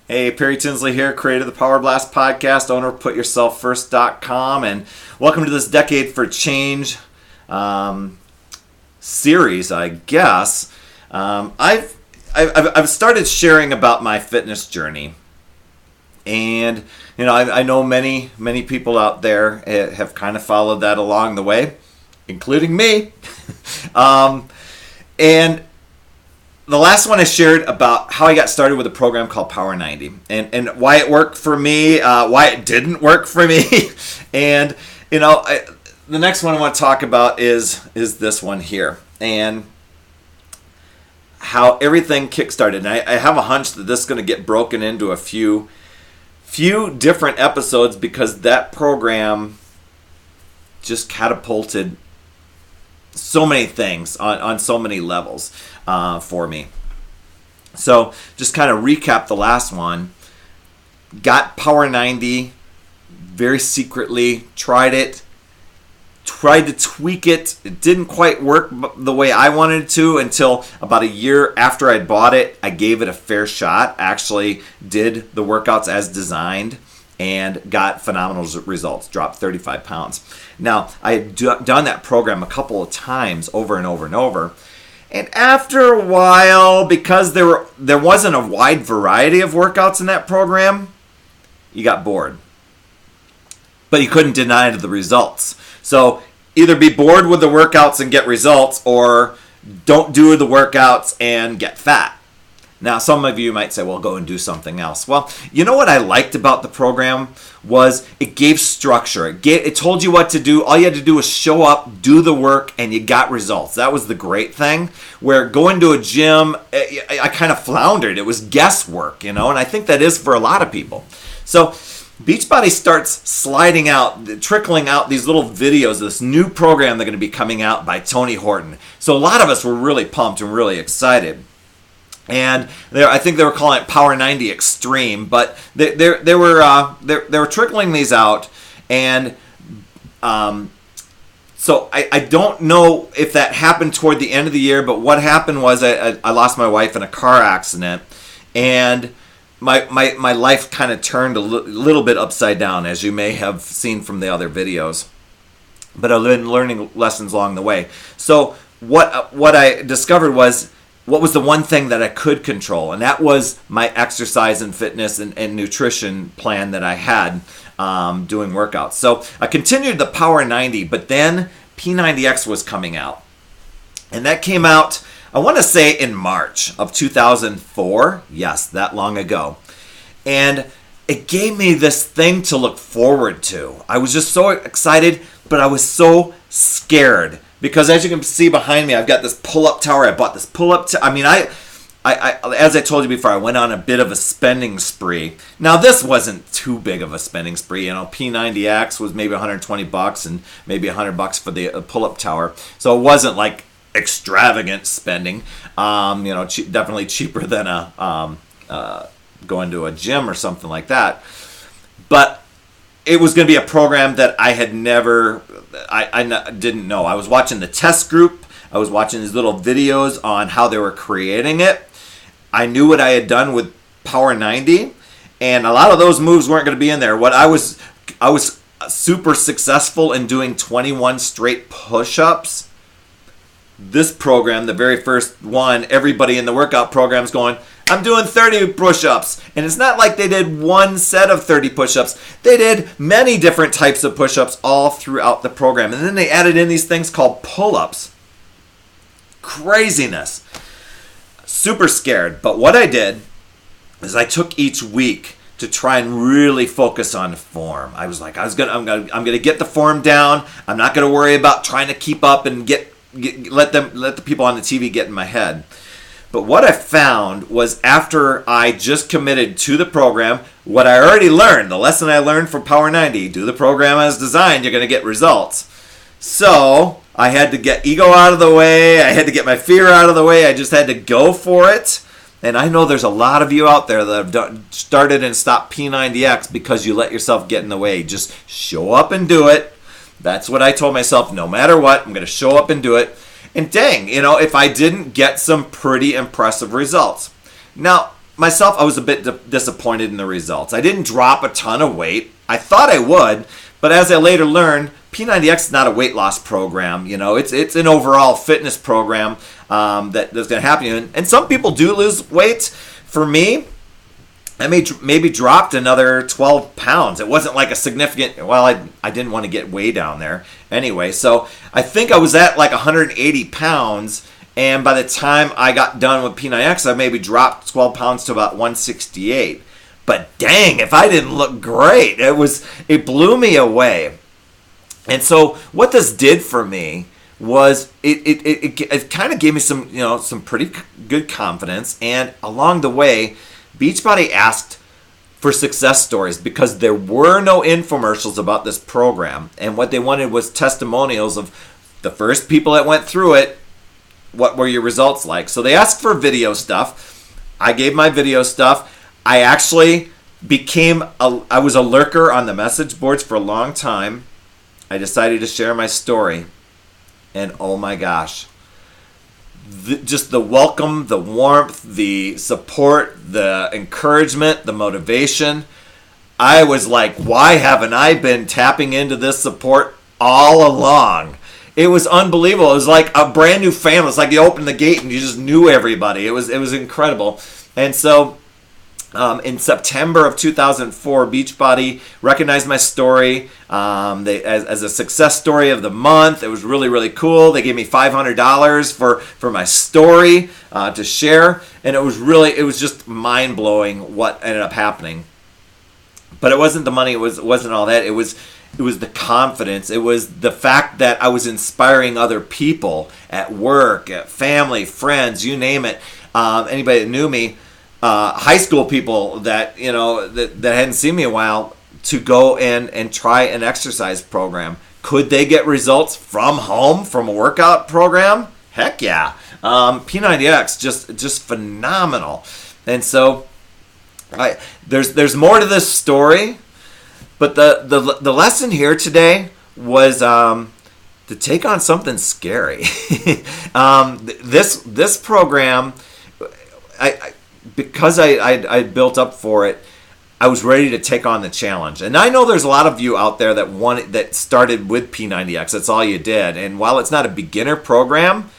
Hey, Perry Tinsley here, creator of the Power Blast podcast, owner of PutYourselfFirst.com, and welcome to this Decade for Change series, I guess. I've started sharing about my fitness journey, and I know many people out there have kind of followed that along the way, including me. And the last one I shared about how I got started with a program called P90 and why it worked for me, why it didn't work for me. And, the next one I want to talk about is this one here and how everything kickstarted. And I have a hunch that this is going to get broken into a few different episodes because that program just catapulted so many things on so many levels for me. So just kind of recap the last one. Got P90 very secretly, tried to tweak it. It didn't quite work the way I wanted it to until about a year after I'd bought it. I gave it a fair shot, actually did the workouts as designed, and got phenomenal results, dropped 35 pounds. Now, I had done that program a couple of times over and over and over. And after a while, because there wasn't a wide variety of workouts in that program, you got bored. But you couldn't deny the results. So either be bored with the workouts and get results, or don't do the workouts and get fat. Now, some of you might say, well, go and do something else. Well, you know what I liked about the program was it gave structure. It told you what to do. All you had to do was show up, do the work, and you got results. That was the great thing. Where going to a gym, I kind of floundered. It was guesswork, and I think that is for a lot of people. So Beachbody starts trickling out these little videos of this new program that's going to be coming out by Tony Horton. So a lot of us were really pumped and really excited. And I think they were calling it P90X Extreme, but they were trickling these out, and so I don't know if that happened toward the end of the year. But what happened was I lost my wife in a car accident, and my life kind of turned a little bit upside down, as you may have seen from the other videos. But I've been learning lessons along the way. So what I discovered was, what was the one thing that I could control? And that was my exercise and fitness and nutrition plan that I had doing workouts. So I continued the P90, but then P90X was coming out. And that came out, I want to say, in March of 2004. Yes, that long ago. And it gave me this thing to look forward to. I was just so excited, but I was so scared. Because as you can see behind me, I've got this pull-up tower. I bought this pull-up tower. I as I told you before, I went on a bit of a spending spree. Now, this wasn't too big of a spending spree. P90X was maybe $120 and maybe $100 for the pull-up tower. So it wasn't like extravagant spending. Definitely cheaper than going to a gym or something like that. But it was going to be a program that I had never, I didn't know. I was watching the test group. I was watching these little videos on how they were creating it. I knew what I had done with P90, and a lot of those moves weren't going to be in there. I was super successful in doing 21 straight push-ups. This program, the very first one, everybody in the workout program is going, I'm doing 30 push-ups. And it's not like they did one set of 30 push-ups. They did many different types of push-ups all throughout the program. And then they added in these things called pull-ups. Craziness. Super scared. But what I did is I took each week to try and really focus on form. I was like, I'm gonna get the form down. I'm not gonna worry about trying to keep up and let the people on the TV get in my head. But what I found was, after I just committed to the program, what I already learned, the lesson I learned from P90, do the program as designed, you're going to get results. So I had to get ego out of the way. I had to get my fear out of the way. I just had to go for it. And I know there's a lot of you out there that have started and stopped P90X because you let yourself get in the way. Just show up and do it. That's what I told myself. No matter what, I'm going to show up and do it. And dang, if I didn't get some pretty impressive results. Now, myself, I was a bit disappointed in the results. I didn't drop a ton of weight. I thought I would, but as I later learned, P90X is not a weight loss program. It's an overall fitness program that's going to happen. And some people do lose weight. For me, I maybe dropped another 12 pounds. It wasn't like a significant, I didn't want to get way down there anyway. So I think I was at like 180 pounds. And by the time I got done with P90X, I maybe dropped 12 pounds to about 168. But dang, if I didn't look great, it blew me away. And so what this did for me was it kind of gave me some pretty good confidence. And along the way, Beachbody asked for success stories because there were no infomercials about this program. And what they wanted was testimonials of the first people that went through it. What were your results like? So they asked for video stuff. I gave my video stuff. I actually I was a lurker on the message boards for a long time. I decided to share my story. And oh my gosh. Just the welcome, the warmth, the support, the encouragement, the motivation. I was like, why haven't I been tapping into this support all along? It was unbelievable. It was like a brand new family. It was like you opened the gate and you just knew everybody. It was incredible. And so in September of 2004, Beachbody recognized my story as a success story of the month. It was really, really cool. They gave me $500 for my story to share. And it was just mind-blowing what ended up happening. But it wasn't the money. It wasn't all that. It was the confidence. It was the fact that I was inspiring other people at work, at family, friends, you name it. Anybody that knew me, high school people that that hadn't seen me in a while, to go and try an exercise program. Could they get results from home from a workout program? Heck yeah. P90X just phenomenal. And so there's more to this story. But the lesson here today was to take on something scary. This program, because I built up for it, I was ready to take on the challenge. And I know there's a lot of you out there that started with P90X. That's all you did. And while it's not a beginner program,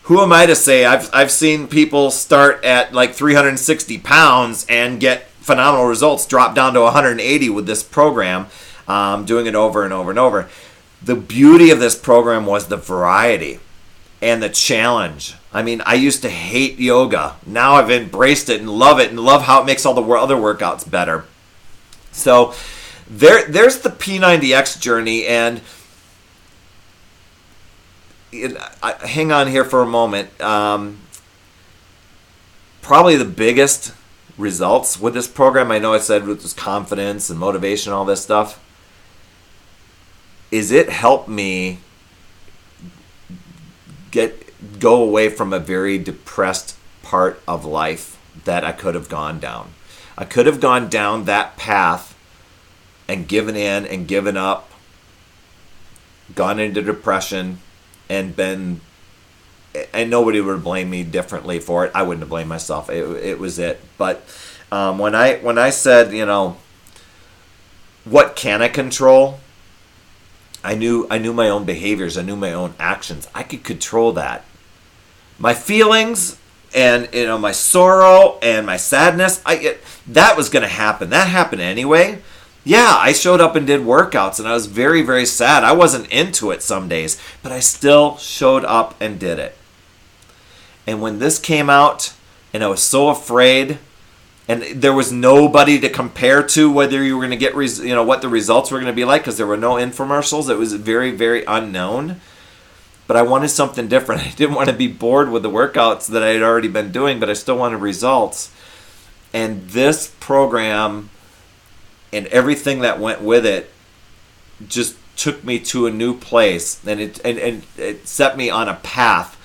who am I to say? I've seen people start at like 360 pounds and get phenomenal results, drop down to 180 with this program, doing it over and over and over. The beauty of this program was the variety and the challenge. I mean, I used to hate yoga. Now I've embraced it and love how it makes all the other workouts better. So there's the P90X journey, and hang on here for a moment. Probably the biggest results with this program, I know I said it was confidence and motivation, all this stuff, is it helped me go away from a very depressed part of life that I could have gone down. I could have gone down that path and given in and given up, gone into depression, and nobody would blame me differently for it. I wouldn't have blamed myself. It was it. But when I said, what can I control? I knew my own behaviors. I knew my own actions. I could control that. My feelings and my sorrow and my sadness, that was going to happen. That happened anyway. Yeah, I showed up and did workouts, and I was very, very sad. I wasn't into it some days, but I still showed up and did it. And when this came out, and I was so afraid, and there was nobody to compare to whether you were going to get, what the results were going to be like, because there were no infomercials. It was very, very unknown. But I wanted something different. I didn't want to be bored with the workouts that I had already been doing, but I still wanted results. And this program and everything that went with it just took me to a new place, and it set me on a path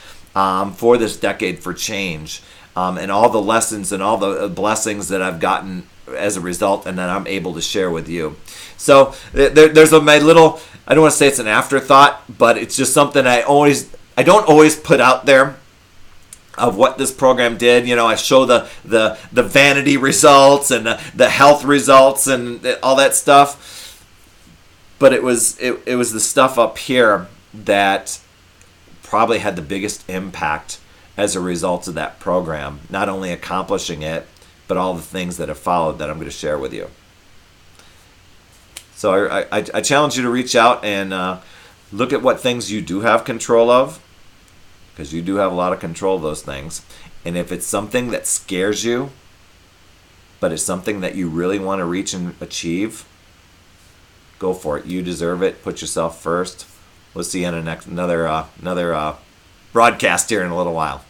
for this decade for change, and all the lessons and all the blessings that I've gotten as a result, and that I'm able to share with you. So there's my little, I don't want to say it's an afterthought, but it's just something I don't always put out there. of what this program did. I show the vanity results and the health results and all that stuff. But it was the stuff up here that probably had the biggest impact as a result of that program. Not only accomplishing it, but all the things that have followed that I'm going to share with you. So I challenge you to reach out and look at what things you do have control of, because you do have a lot of control of those things. And if it's something that scares you, but it's something that you really want to reach and achieve, go for it. You deserve it. Put yourself first. We'll see you in another broadcast here in a little while.